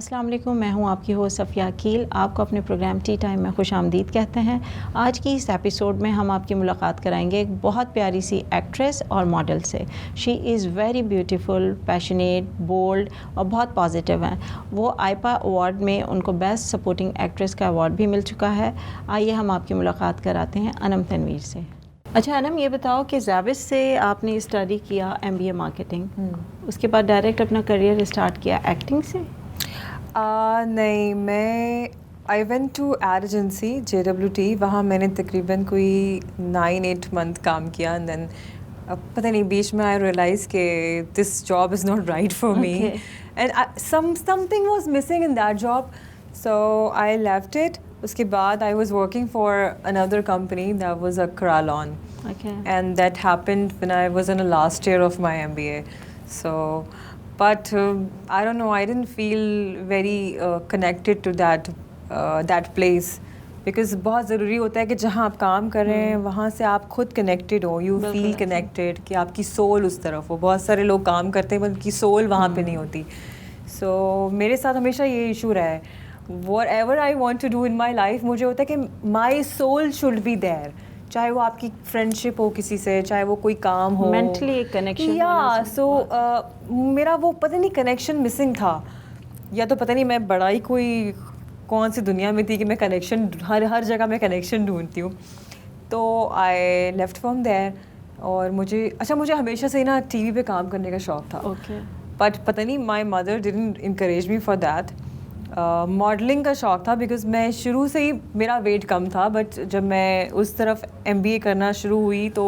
अस्सलाम वालेकुम, मैं हूं आपकी होस्ट सफ़िया अकील। आपको अपने प्रोग्राम टी टाइम में खुश आमदीद कहते हैं। आज की इस एपिसोड में हम आपकी मुलाकात कराएंगे एक बहुत प्यारी सी एक्ट्रेस और मॉडल से। She is very beautiful, passionate, bold और बहुत पॉजिटिव हैं। वो आईपा अवार्ड में उनको बेस्ट सपोर्टिंग एक्ट्रेस का अवार्ड भी मिल चुका है। आइए हम आपकी मुलाकात कराते हैं अनम तनवीर से। अच्छा अनम, ये बताओ कि ज़ाविस से आपने स्टडी किया MBA मार्केटिंग, उसके बाद डायरेक्ट अपना करियर स्टार्ट किया एक्टिंग से? नहीं, मैं I went to ad agency JWT। वहाँ मैंने तकरीबन कोई 9-8 मंथ काम किया एंड देन पता नहीं बीच में आई रियलाइज के this job is not right for me and something was missing in that job, so I left it. उसके बाद I was working for another company that was a Kralon, and that happened when I was in the last year of my MBA. So but I don't know, I didn't feel very connected to that place, because बहुत ज़रूरी होता है कि जहाँ आप काम कर रहे हैं वहाँ से आप खुद कनेक्टेड हो, यू फील कनेक्टेड कि आपकी सोल उस तरफ हो। बहुत सारे लोग काम करते हैं पर उनकी सोल वहाँ पे नहीं होती। सो मेरे साथ हमेशा ये इशू रहा है, whatever I want to do in my life, मुझे होता है कि my soul should be there, चाहे वो आपकी फ्रेंडशिप हो किसी से, चाहे वो कोई काम हो, मेंटली एक कनेक्शन। या सो मेरा वो पता नहीं कनेक्शन मिसिंग था, या तो पता नहीं मैं बड़ा ही कोई कौन सी दुनिया में थी कि मैं कनेक्शन हर जगह मैं कनेक्शन ढूंढती हूँ। तो आई लेफ्ट फ्रॉम देयर। और मुझे हमेशा से ही ना TV पे काम करने का शौक था, बट पता नहीं my mother didn't encourage me for that. Modelling का शौक़ था बिकॉज़ मैं शुरू से ही मेरा वेट कम था, बट जब मैं उस तरफ MBA करना शुरू हुई तो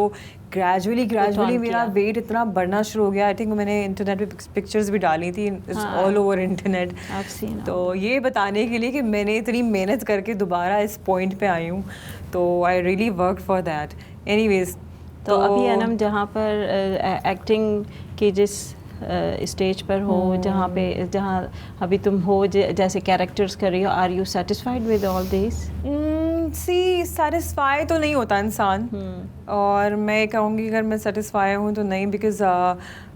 ग्रेजुअली मेरा वेट इतना बढ़ना शुरू हो गया। आई थिंक मैंने इंटरनेट पे पिक्चर्स भी डाली थी, इट्स ऑल ओवर इंटरनेट। तो ये बताने के लिए कि मैंने इतनी मेहनत करके दोबारा इस पॉइंट पे आई हूँ, तो I really work for that. Anyways, तो अभी अनम जहाँ पर एक्टिंग की जिस स्टेज पर हो, जहाँ अभी तुम हो, जैसे कैरेक्टर्स कर रही हो, are you satisfied with all this? See satisfy तो नहीं होता इंसान, और मैं कहूँगी अगर मैं सेटिस्फाई हूँ तो नहीं, बिकॉज़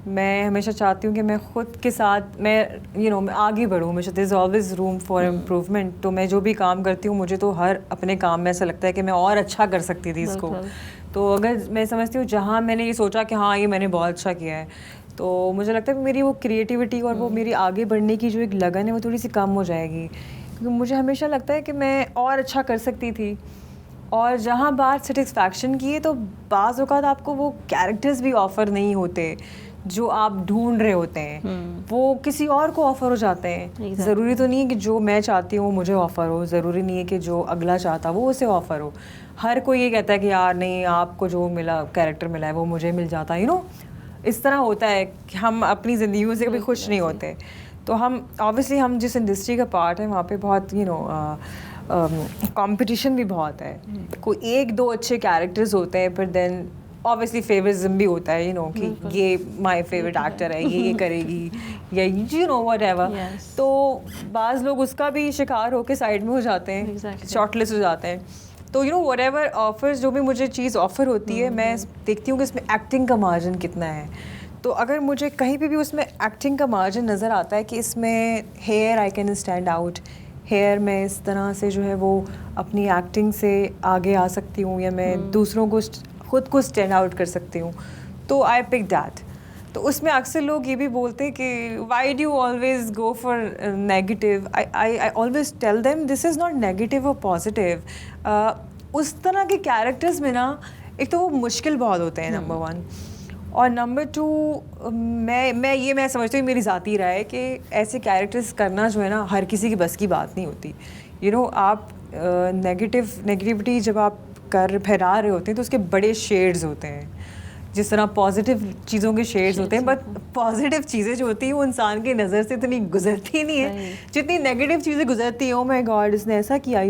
मैं हमेशा चाहती हूँ कि मैं ख़ुद के साथ मैं मैं आगे बढ़ूँ। हमेशा there is always room for improvement. तो मैं जो भी काम करती हूँ, मुझे तो हर अपने काम में ऐसा लगता है कि मैं और अच्छा कर सकती थी इसको। तो अगर मैं समझती हूँ जहाँ मैंने ये सोचा कि हाँ ये मैंने बहुत अच्छा किया है, तो मुझे लगता है कि मेरी वो क्रिएटिविटी और वो मेरी आगे बढ़ने की जो एक लगन है वो थोड़ी सी कम हो जाएगी, क्योंकि मुझे हमेशा लगता है कि मैं और अच्छा कर सकती थी। और जहाँ बात सेटिस्फैक्शन की है, तो बाज़ औक़ात आपको वो कैरेक्टर्स भी ऑफ़र नहीं होते जो आप ढूंढ रहे होते हैं, वो किसी और को ऑफ़र हो जाते हैं। ज़रूरी तो नहीं है कि जो मैं चाहती हूँ मुझे ऑफ़र हो, ज़रूरी नहीं है कि जो अगला चाहता वो उसे ऑफ़र हो। हर कोई ये कहता है कि यार नहीं, आपको जो मिला कैरेक्टर मिला है वो मुझे मिल जाता है, इस तरह होता है कि हम अपनी ज़िंदगियों से कभी खुश नहीं होते। तो हम ऑब्वियसली हम जिस इंडस्ट्री का पार्ट है वहाँ पे बहुत कंपटीशन भी बहुत है। कोई 1-2 अच्छे कैरेक्टर्स होते हैं, पर देन ऑब्वियसली फेवरिज्म भी होता है, कि ये माय फेवरेट एक्टर है, ये करेगी, या व्हाटएवर। तो बाज़ लोग उसका भी शिकार होकर साइड में हो जाते हैं, शॉर्टलिस्ट हो जाते हैं। तो व्हाटएवर ऑफर्स, जो भी मुझे चीज़ ऑफ़र होती है, मैं देखती हूँ कि इसमें एक्टिंग का मार्जिन कितना है। तो अगर मुझे कहीं पे भी उसमें एक्टिंग का मार्जिन नज़र आता है कि इसमें here I can stand out, here में इस तरह से जो है वो अपनी एक्टिंग से आगे आ सकती हूँ, या मैं दूसरों को खुद को स्टैंड आउट कर सकती हूँ, तो आई पिक दैट। तो उसमें अक्सर लोग ये भी बोलते हैं कि why do always go for negative. I always tell them this is not negative और पॉजिटिव। उस तरह के कैरेक्टर्स में ना, एक तो वो मुश्किल बहुत होते हैं, नंबर 1, और नंबर 2 मैं समझती हूँ, मेरी ज़ाती राय है कि ऐसे कैरेक्टर्स करना जो है ना, हर किसी की बस की बात नहीं होती। आप नेगेटिविटी जब आप फैला रहे होते हैं तो उसके बड़े शेड्स होते हैं। जिस तरह पॉजिटिव चीज़ों के शेड्स होते हैं, बट पॉजिटिव चीज़ें जो होती हैं वो इंसान की नज़र से इतनी गुजरती नहीं है जितनी नेगेटिव चीज़ें गुजरती हैं। ओ माय गॉड, इसने ऐसा किया,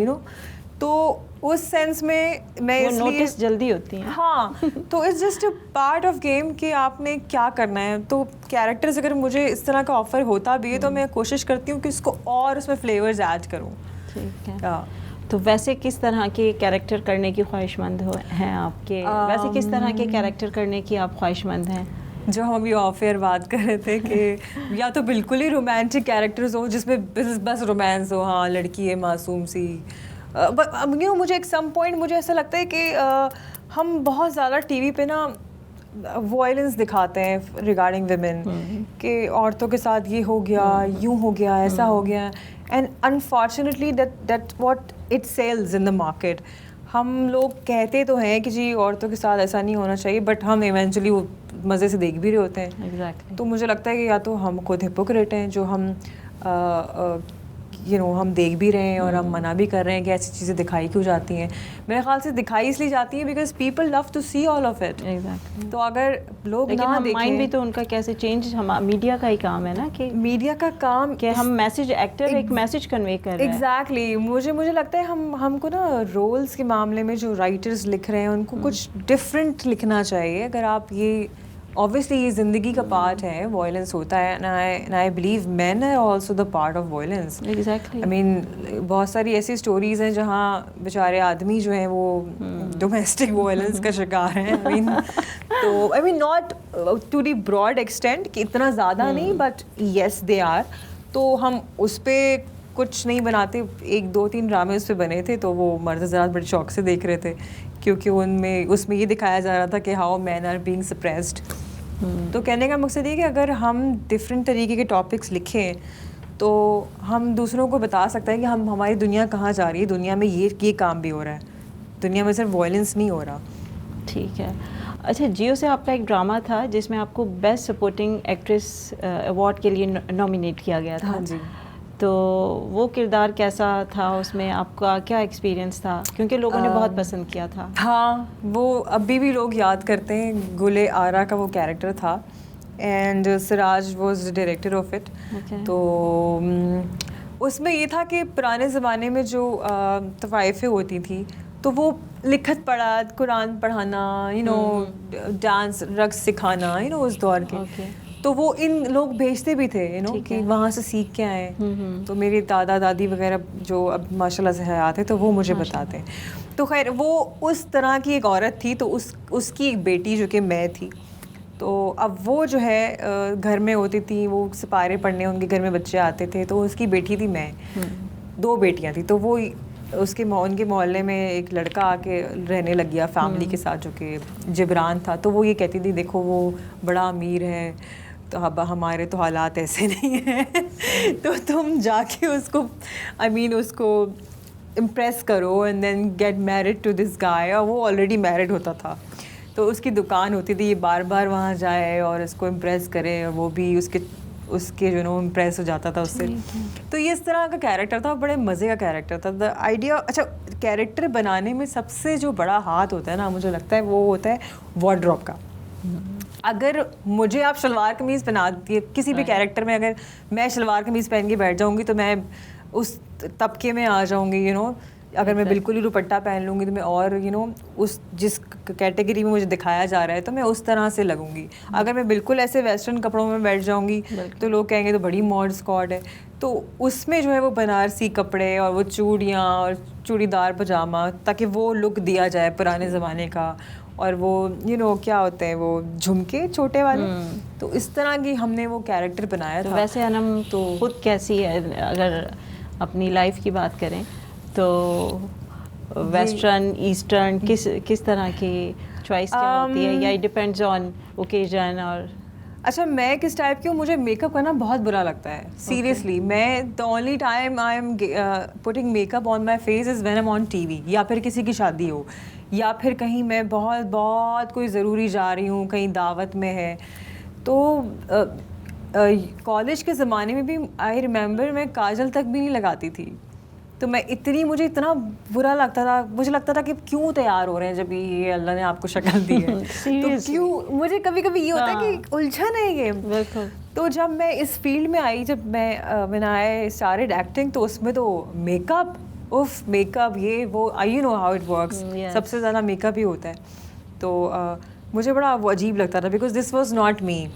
तो उस सेंस में मैं इसलिए नोटिस जल्दी होती हैं। हाँ, तो it's just a part of game कि आपने क्या करना है। तो कैरेक्टर्स अगर मुझे इस तरह का ऑफ़र होता भी है तो मैं कोशिश करती हूँ कि इसको और उसमें फ्लेवर्स ऐड करूँ। ठीक है। तो वैसे किस तरह के कैरेक्टर करने की ख्वाहिशमंद हैं आपके? वैसे किस तरह के कैरेक्टर करने की आप ख्वाहिशमंद हैं? जो हम अभी ऑफ एयर बात कर रहे थे कि या तो बिल्कुल ही रोमांटिक कैरेक्टर्स हो जिसमें बस रोमांस हो, हाँ लड़की है मासूम सी, अब यू मुझे एक सम पॉइंट मुझे ऐसा लगता है कि हम बहुत ज़्यादा टीवी पे ना वॉयलेंस दिखाते हैं रिगार्डिंग विमेन कि औरतों के साथ ये हो गया, यूं हो गया, ऐसा हो गया, and unfortunately that what it sells in the market. हम लोग कहते तो हैं कि जी औरतों के साथ ऐसा नहीं होना चाहिए, बट हम इवेंचुअली वो मज़े से देख भी रहे होते हैं। Exactly. तो मुझे लगता है कि या तो हम खुद हिपोक्रेट हैं जो हम हम देख भी रहे हैं और हम मना भी कर रहे हैं कि ऐसी चीज़ें दिखाई क्यों जाती हैं। मेरे ख्याल से दिखाई इसलिए जाती हैं because people love to see all of it. तो अगर लोग ना देखें, माइंड भी तो उनका कैसे चेंज, हम मीडिया का ही काम है ना, कि मीडिया का काम कि हम मैसेज एक्टर एक मैसेज कन्वे कर रहे हैं। एग्जैक्टली मुझे लगता है हमको ना रोल्स के मामले में जो राइटर्स लिख रहे हैं उनको कुछ डिफरेंट लिखना चाहिए। अगर आप ये ऑब्वियसली ये ज़िंदगी का पार्ट है, वॉयलेंस होता है, and I believe man are also the part of violence. Exactly, I mean बहुत सारी ऐसी स्टोरीज़ हैं जहाँ बेचारे आदमी जो हैं वो डोमेस्टिक वॉयलेंस का शिकार हैं। I mean not to the broad extent कि इतना ज़्यादा नहीं, बट येस दे आर। तो हम उस पर कुछ नहीं बनाते। 1-2-3 ड्रामे उस पर बने थे तो वो मर्द ज़रा बड़े शौक से देख रहे थे, क्योंकि उसमें ये दिखाया जा रहा था कि how man are being suppressed. तो कहने का मकसद ये कि अगर हम डिफरेंट तरीके के टॉपिक्स लिखें तो हम दूसरों को बता सकते हैं कि हमारी दुनिया कहाँ जा रही है, दुनिया में ये काम भी हो रहा है, दुनिया में सिर्फ वॉयलेंस नहीं हो रहा। ठीक है। अच्छा, जियो से आपका एक ड्रामा था जिसमें आपको बेस्ट सपोर्टिंग एक्ट्रेस अवार्ड के लिए नॉमिनेट किया गया था। हाँ जी। तो वो किरदार कैसा था, उसमें आपका क्या एक्सपीरियंस था, क्योंकि लोगों ने बहुत पसंद किया था। हाँ, वो अभी भी लोग याद करते हैं। गुले आरा का वो कैरेक्टर था and Siraj was director of it. तो उसमें ये था कि पुराने ज़माने में जो तवाइफ़ें होती थी तो वो लिखत पढ़त, कुरान पढ़ाना, डांस रक्स सिखाना, उस दौर के तो वो इन लोग भेजते भी थे कि वहाँ से सीख के आए। तो मेरे दादा दादी वगैरह जो अब माशाल्लाह से हयात है तो वो मुझे बताते हैं। तो खैर वो उस तरह की एक औरत थी, तो उसकी एक बेटी जो कि मैं थी। तो अब वो जो है घर में होती थी, वो सिपारे पढ़ने उनके घर में बच्चे आते थे, तो उसकी बेटी थी मैं। 2 बेटियाँ थी। तो वो उनके मोहल्ले में एक लड़का आके रहने लग गया फैमिली के साथ जो कि जिब्रान था। तो वो ये कहती थी देखो वो बड़ा अमीर है, तो अब हमारे तो हालात ऐसे नहीं हैं तो तुम जाके उसको उसको इम्प्रेस करो and then get married to this guy. और वो ऑलरेडी मैरिड होता था, तो उसकी दुकान होती थी, ये बार बार वहाँ जाए और इसको इम्प्रेस करे, और वो भी उसके इम्प्रेस हो जाता था उससे। तो ये इस तरह का कैरेक्टर था, बड़े मज़े का कैरेक्टर था। द आइडिया, अच्छा कैरेक्टर बनाने में सबसे जो बड़ा हाथ होता है ना, मुझे लगता है वो होता है वार्डरोब का। अगर मुझे आप शलवार कमीज़ पहना दिए किसी भी कैरेक्टर में, अगर मैं शलवार कमीज़ पहन के बैठ जाऊंगी तो मैं उस तबके में आ जाऊंगी। अगर मैं बिल्कुल ही दुपट्टा पहन लूँगी तो मैं और उस जिस कैटेगरी में मुझे दिखाया जा रहा है तो मैं उस तरह से लगूंगी। अगर मैं बिल्कुल ऐसे वेस्टर्न कपड़ों में बैठ जाऊंगी तो लोग कहेंगे तो बड़ी मॉड स्क्वाड है। तो उसमें जो है वो बनारसी कपड़े और वो चूड़ियाँ और चूड़ीदार पजामा, ताकि वो लुक दिया जाए पुराने ज़माने का। और वो क्या होते हैं वो झुमके छोटे वाले। तो इस तरह की हमने वो कैरेक्टर बनाया था। वैसे अनम तो खुद कैसी है, अगर अपनी लाइफ की बात करें तो वेस्टर्न ईस्टर्न किस तरह की चॉइस क्या होती है, या इट डिपेंड्स ऑन ओकेजन? और अच्छा, मैं किस टाइप की हूँ, मुझे मेकअप करना बहुत बुरा लगता है सीरियसली। मैं the only time I am putting makeup on my face is when I am on TV, या फिर किसी की शादी हो, या फिर कहीं मैं बहुत कोई ज़रूरी जा रही हूँ, कहीं दावत में है। तो कॉलेज के ज़माने में भी आई रिमेंबर मैं काजल तक भी नहीं लगाती थी। तो मुझे इतना बुरा लगता था, मुझे लगता था कि क्यों तैयार हो रहे हैं जब ये अल्लाह ने आपको शक्ल दी है तो क्यों, मुझे कभी कभी ये होता है कि उलझन है ये। तो जब मैं इस फील्ड में आई, जब मैं आई स्टार्टेड एक्टिंग, तो उसमें तो मेकअप ये वो you know how it works, सबसे ज़्यादा मेकअप ही होता है। तो मुझे बड़ा वो अजीब लगता था, because this was not me.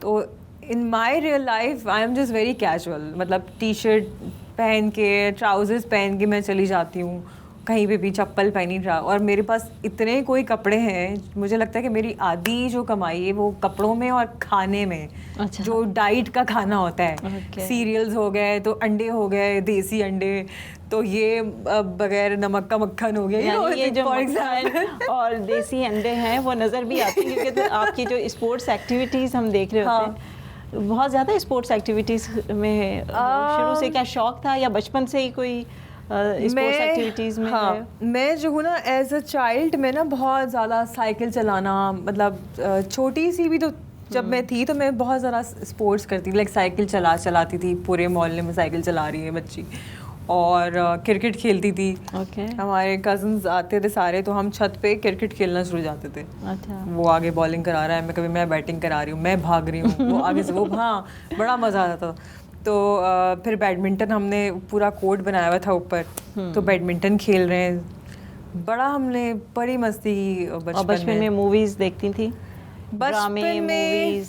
तो in my real life I am just very casual, मतलब टी शर्ट पहन के, ट्राउजर्स पहन के मैं चली जाती हूँ, कहीं पे भी चप्पल पहन नहीं रहा, और मेरे पास इतने कोई कपड़े हैं, मुझे लगता है कि मेरी आधी जो कमाई है वो कपड़ों में और खाने में। अच्छा। जो डाइट का खाना होता है, Okay. सीरियल्स हो गए, तो अंडे हो गए, देसी अंडे, तो ये बगैर नमक का मक्खन हो गया, यानी ये जो for मक्खन example। और देसी अंडे हैं वो नज़र भी आते हैं, क्योंकि तो आपकी जो स्पोर्ट्स एक्टिविटीज़ हम देख रहे होते हैं, बहुत ज़्यादा स्पोर्ट्स एक्टिविटीज़ में शुरू से क्या शौक था या बचपन से ही कोई स्पोर्ट्स एक्टिविटीज़ में है? मैं जो हूँ ना एज अ चाइल्ड में ना बहुत ज़्यादा साइकिल चलाना, मतलब छोटी सी भी तो जब मैं थी तो मैं बहुत ज़्यादा स्पोर्ट्स करती थी, लाइक साइकिल चलाती थी, पूरे मोहल्ले में साइकिल चला रही है बच्ची, और क्रिकेट खेलती थी। हमारे कजन्स आते थे सारे, तो हम छत पे क्रिकेट खेलना शुरू जाते थे। अच्छा। वो आगे बॉलिंग करा रहा है, कभी मैं बैटिंग करा रही हूँ, मैं भाग रही हूँ, वो आगे से वो, हाँ बड़ा मज़ा आता था। तो फिर बैडमिंटन हमने पूरा कोर्ट बनाया हुआ था ऊपर, तो बैडमिंटन खेल रहे हैं, बड़ा हमने बड़ी मस्ती की बचपन में। मूवीज़ देखती थी? बचपन में मूवीज़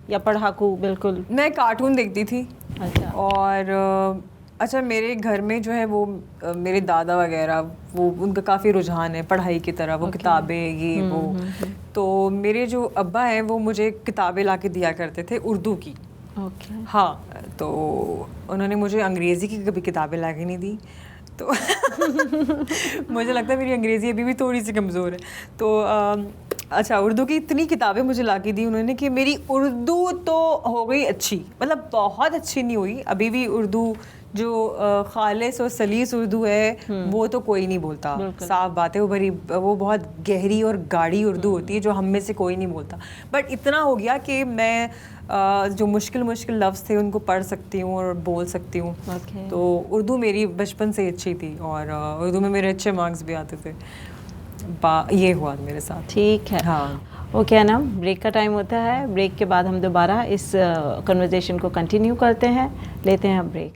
या पढ़ाकू? बिल्कुल, मैं कार्टून देखती थी। अच्छा। और अच्छा, मेरे घर में जो है वो मेरे दादा वगैरह, वो उनका काफ़ी रुझान है पढ़ाई की तरह, वो किताबें ये वो। तो मेरे जो अब्बा हैं वो मुझे किताबें ला के दिया करते थे उर्दू की। हाँ, तो उन्होंने मुझे अंग्रेज़ी की कभी किताबें ला के नहीं दी, तो मुझे लगता है मेरी अंग्रेज़ी अभी भी थोड़ी सी कमज़ोर है। तो अच्छा, उर्दू की इतनी किताबें मुझे ला के दी उन्होंने कि मेरी उर्दू तो हो गई अच्छी, मतलब बहुत अच्छी नहीं हुई, अभी भी उर्दू जो खालिस और सलीस उर्दू है वो तो कोई नहीं बोलता, साफ बात है, वो बहुत गहरी और गाढ़ी उर्दू होती है जो हम में से कोई नहीं बोलता। बट इतना हो गया कि मैं जो मुश्किल लफ्ज़ थे उनको पढ़ सकती हूँ और बोल सकती हूँ। तो उर्दू मेरी बचपन से अच्छी थी, और उर्दू में मेरे अच्छे मार्क्स भी आते थे। ये हुआ मेरे साथ। ठीक है। हाँ, ओके है ना, ब्रेक का टाइम होता है, ब्रेक के बाद हम दोबारा इस कन्वर्सेशन को कंटिन्यू करते हैं, लेते हैं ब्रेक।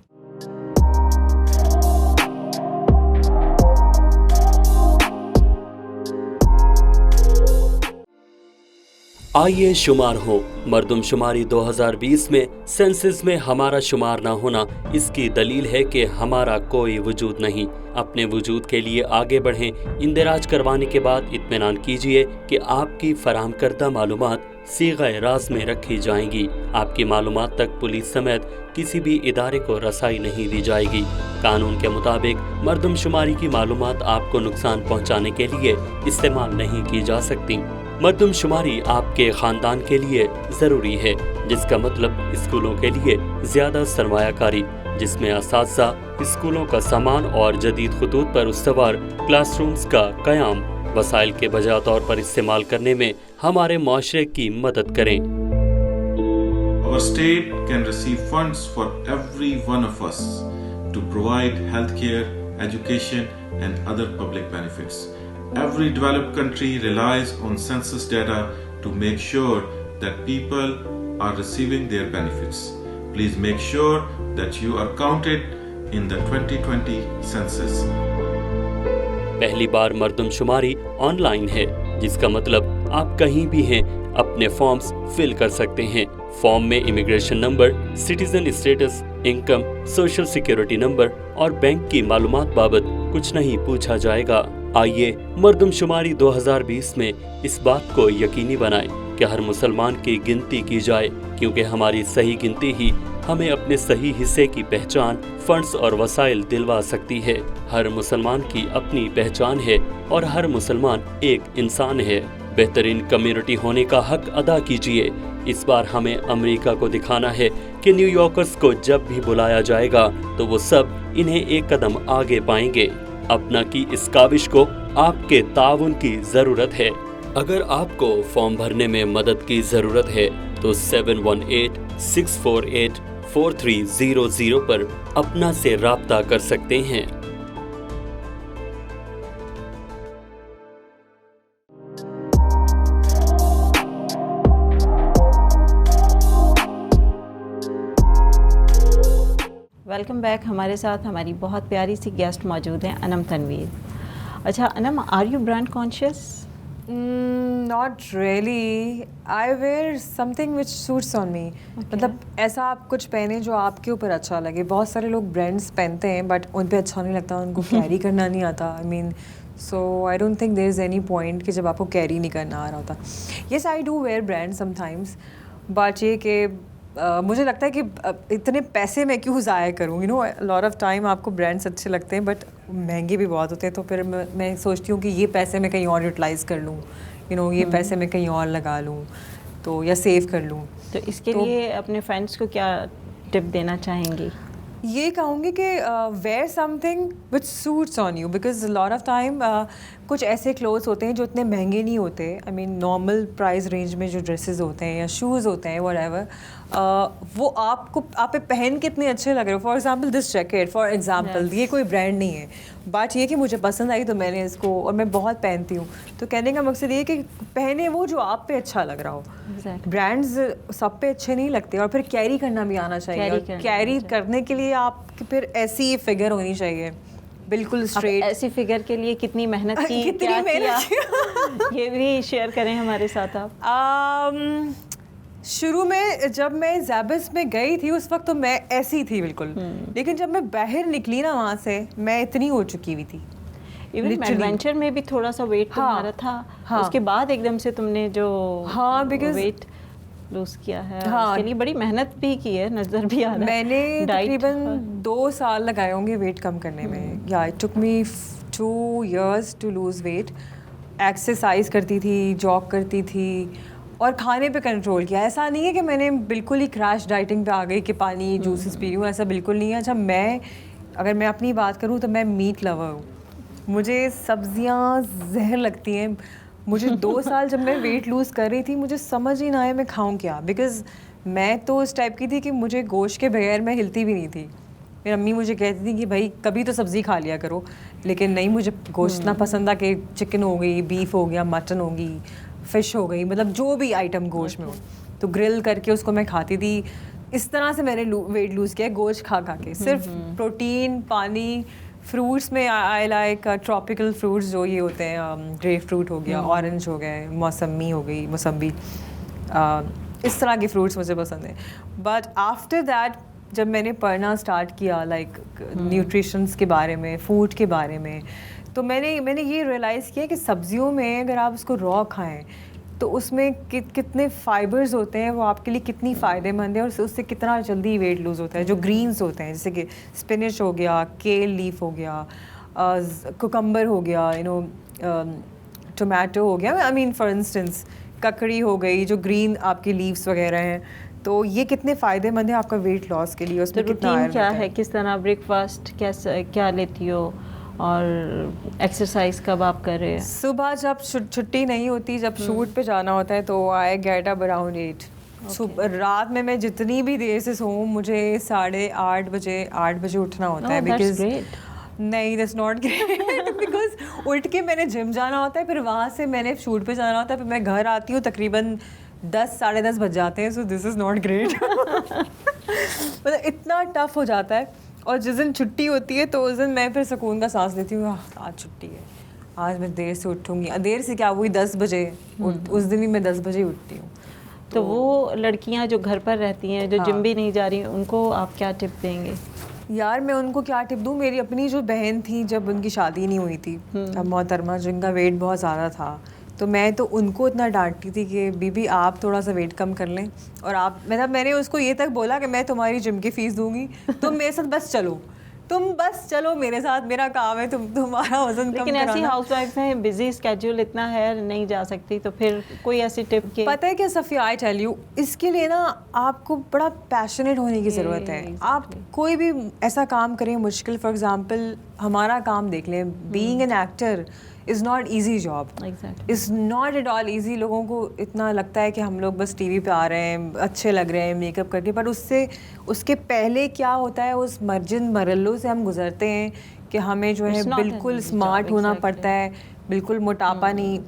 आइए शुमार हो। मरदमशुमारी 2020 में सेंसस में हमारा शुमार ना होना इसकी दलील है कि हमारा कोई वजूद नहीं। अपने वजूद के लिए आगे बढ़ें। इंदराज करवाने के बाद इत्मीनान कीजिए कि आपकी फराहम करदा मालूमात सीग़े राज में रखी जाएंगी। आपकी मालूमात तक पुलिस समेत किसी भी इदारे को रसाई नहीं दी जाएगी। कानून के मुताबिक मरदमशुमारी की मालूमात आपको नुकसान पहुंचाने के लिए इस्तेमाल नहीं की जा सकती। मरदमशुमारी आपके खानदान के लिए ज़रूरी है, जिसका मतलब स्कूलों के लिए ज़्यादा सरमायाकारी, जिसमें असातिज़ा, स्कूलों का सामान और जदीद खतूत पर उस्तवार क्लासरूम्स का क़याम वसाइल के बजा तौर पर इस्तेमाल करने में हमारे माशरे की मदद करें। Our state can receive funds for every one of us to provide healthcare, education and other public benefits. Every developed country relies on census data to make sure that people are receiving their benefits. Please make sure that you are counted in the 2020 census. पहली बार मरदमशुमारी online है, जिसका मतलब आप कहीं भी हैं अपने forms fill कर सकते हैं। फॉर्म में immigration number, citizen status, income, social security number और बैंक की मालूमात बाबत कुछ नहीं पूछा जाएगा। आइए मरदमशुमारी 2020 में इस बात को यकीनी बनाएं कि हर मुसलमान की गिनती की जाए, क्योंकि हमारी सही गिनती ही हमें अपने सही हिस्से की पहचान, फंड्स और वसाइल दिलवा सकती है। हर मुसलमान की अपनी पहचान है और हर मुसलमान एक इंसान है। बेहतरीन कम्युनिटी होने का हक अदा कीजिए। इस बार हमें अमेरिका को दिखाना है कि न्यूयॉर्कर्स को जब भी बुलाया जाएगा तो वो सब इन्हें एक कदम आगे पाएंगे। अपना की इस काविश को आपके ताउन की जरूरत है। अगर आपको फॉर्म भरने में मदद की जरूरत है तो 718-648-4300 पर अपना से राब्ता कर सकते हैं। Welcome back. हमारे साथ हमारी बहुत प्यारी सी गेस्ट मौजूद हैं, अनम तनवीर। अच्छा Anam, are you brand conscious? Not really. I wear something which suits on me. मतलब ऐसा आप कुछ पहने जो आपके ऊपर अच्छा लगे. बहुत सारे लोग ब्रांड्स पहनते हैं बट उन पे अच्छा नहीं लगता, उनको कैरी करना नहीं आता. I mean, so I don't think there is any point कि जब आपको कैरी नहीं करना आ रहा होता. Yes, I do wear brands sometimes, but ये कि मुझे लगता है कि इतने पैसे मैं क्यों ज़ाया करूँ. You know, lot of time आपको ब्रांड्स अच्छे लगते हैं बट महंगे भी बहुत होते हैं, तो फिर मैं सोचती हूँ कि ये पैसे मैं कहीं और यूटिलाइज़ कर लूँ. You know, ये पैसे मैं कहीं और लगा लूँ तो या सेव कर लूँ. तो इसके लिए अपने फ्रेंड्स को क्या टिप देना चाहेंगी? ये कहूँगी कि wear something which suits on you, because lot of time कुछ ऐसे क्लोथ्स होते हैं जो इतने महंगे नहीं होते. I mean normal price range में जो ड्रेसेस होते हैं या शूज़ होते हैं व्हाटएवर, वो आप पे पहन के इतने अच्छे लग रहे हो. For example this jacket, for example ये कोई ब्रांड नहीं है बट ये कि मुझे पसंद आई तो मैंने इसको, और मैं बहुत पहनती हूँ. तो कहने का मकसद ये कि पहने वो जो आप पे अच्छा लग रहा हो. ब्रांड्स सब पे अच्छे नहीं लगते, और फिर कैरी करना भी आना चाहिए. और कैरी करने के लिए आपकी फिर ऐसी फिगर होनी चाहिए बिल्कुल स्ट्रेट. ऐसी फिगर के लिए कितनी मेहनत की, कितनी मेहनत ये भी शेयर करें हमारे साथ आप. शुरू में जब मैं ज़ैबिस में गई थी उस वक्त तो मैं ऐसी थी बिल्कुल, लेकिन जब मैं बाहर निकली ना वहाँ से मैं इतनी हो चुकी हुई थी. इवन एडवेंचर में भी थोड़ा सा वेट तुम्हारा था. उसके बाद एकदम से तुमने जो वेट लूज किया है, उसके लिए बड़ी मेहनत भी की है, नजर भी आ रहा है. मैंने तकरीबन 2 साल लगाए होंगे वेट कम करने में. या it took me 2 years to lose weight. Exercise करती थी, जॉग करती थी और खाने पे कंट्रोल किया. ऐसा नहीं है कि मैंने बिल्कुल ही क्रैश डाइटिंग पे आ गई कि पानी जूसेस पी रही हूँ, ऐसा बिल्कुल नहीं है. अच्छा, अगर मैं अपनी बात करूँ तो मैं मीट लवर हूँ. मुझे सब्जियाँ जहर लगती हैं. मुझे 2 साल जब मैं वेट लूज़ कर रही थी मुझे समझ ही ना आया मैं खाऊं क्या, बिकॉज़ मैं तो उस टाइप की थी कि मुझे गोश्त के बगैर मैं हिलती भी नहीं थी. मेरी अम्मी मुझे कहती थी कि भाई कभी तो सब्ज़ी खा लिया करो, लेकिन नहीं, मुझे गोश्त इतना पसंद था कि चिकन हो गई, बीफ हो गया, मटन होगी, फ़िश हो गई, मतलब जो भी आइटम गोश्त में हो तो ग्रिल करके उसको मैं खाती थी. इस तरह से मैंने वेट लूज़ किया गोश्त खा के. सिर्फ प्रोटीन, पानी, फ्रूट्स में आई लाइक ट्रॉपिकल फ्रूट्स जो ये होते हैं, ग्रेप फ्रूट हो गया, ऑरेंज हो गए, मौसमी हो गई, मौसम्बी, इस तरह के फ्रूट्स मुझे पसंद है. बट आफ्टर दैट जब मैंने पढ़ना स्टार्ट किया लाइक न्यूट्रिशंस के बारे में, फूड के बारे में, तो मैंने ये रियलाइज़ किया कि सब्जियों में अगर आप उसको रॉ खाएं तो उसमें कितने फाइबर्स होते हैं, वो आपके लिए कितनी फ़ायदेमंद है और उससे कितना जल्दी वेट लूज़ होता है. जो ग्रीन्स होते हैं जैसे कि स्पिनच हो गया, केल लीफ हो गया, कुकम्बर हो गया, टोमेटो हो गया, आई मीन फॉर इंस्टेंस ककड़ी हो गई, जो ग्रीन आपकी लीव्स वगैरह हैं, तो ये कितने फ़ायदेमंद है आपका वेट लॉस के लिए. उसमें कितना रूटीन क्या है, किस तरह ब्रेकफास्ट क्या लेती हो और एक्सरसाइज कब आप कर रहे हैं? सुबह जब छुट्टी नहीं होती, जब शूट पे जाना होता है तो आई गेट अप अराउंड 8. रात में मैं जितनी भी देर से सोऊं मुझे 8:30 बजे उठना होता है. बिकॉज नहीं, दैट्स नॉट ग्रेट, बिकॉज उठ के मैंने जिम जाना होता है, फिर वहाँ से मैंने शूट पे जाना होता है, फिर मैं घर आती हूँ तकरीबन 10-10:30 बज जाते हैं. So this is not great. मतलब इतना टफ हो जाता है. और जिस दिन छुट्टी होती है तो उस दिन मैं फिर सुकून का सांस लेती हूँ, आज छुट्टी है, आज मैं देर से उठूँगी. देर से क्या, वही 10 बजे, उस दिन भी मैं 10 बजे उठती हूँ. तो वो लड़कियाँ जो घर पर रहती हैं, जो जिम भी नहीं जा रही, उनको आप क्या टिप देंगे? यार मैं उनको क्या टिप दूँ, मेरी अपनी जो बहन थी जब उनकी शादी नहीं हुई थी, मोहतरमा, जिनका वेट बहुत ज़्यादा था, तो मैं तो उनको इतना डांटती थी कि बीबी आप थोड़ा सा वेट कम कर लें. और आप, मतलब मैंने उसको ये तक बोला कि मैं तुम्हारी जिम की फ़ीस दूंगी, तुम मेरे साथ बस चलो, तुम बस चलो मेरे साथ, मेरा काम है तुम्हारा वजन कम कराना. लेकिन ऐसी हाउसवाइफ हैं, बिजी स्केड्यूल इतना है, नहीं जा सकती, तो फिर कोई ऐसी टिप के? पता है क्या सफ़िया, आई टेल यू, इसके लिए ना आपको बड़ा पैशनेट होने की ज़रूरत है. आप कोई भी ऐसा काम करें मुश्किल, फॉर एग्जांपल हमारा काम देख लें, being an actor is not easy job, is not at all easy. लोगों को इतना लगता है कि हम लोग बस टीवी पे आ रहे हैं, अच्छे लग रहे हैं मेकअप करके, पर उसके पहले क्या होता है, उस मरलों से हम गुजरते हैं कि हमें जो है बिल्कुल स्मार्ट होना पड़ता है, बिल्कुल मोटापा नहीं,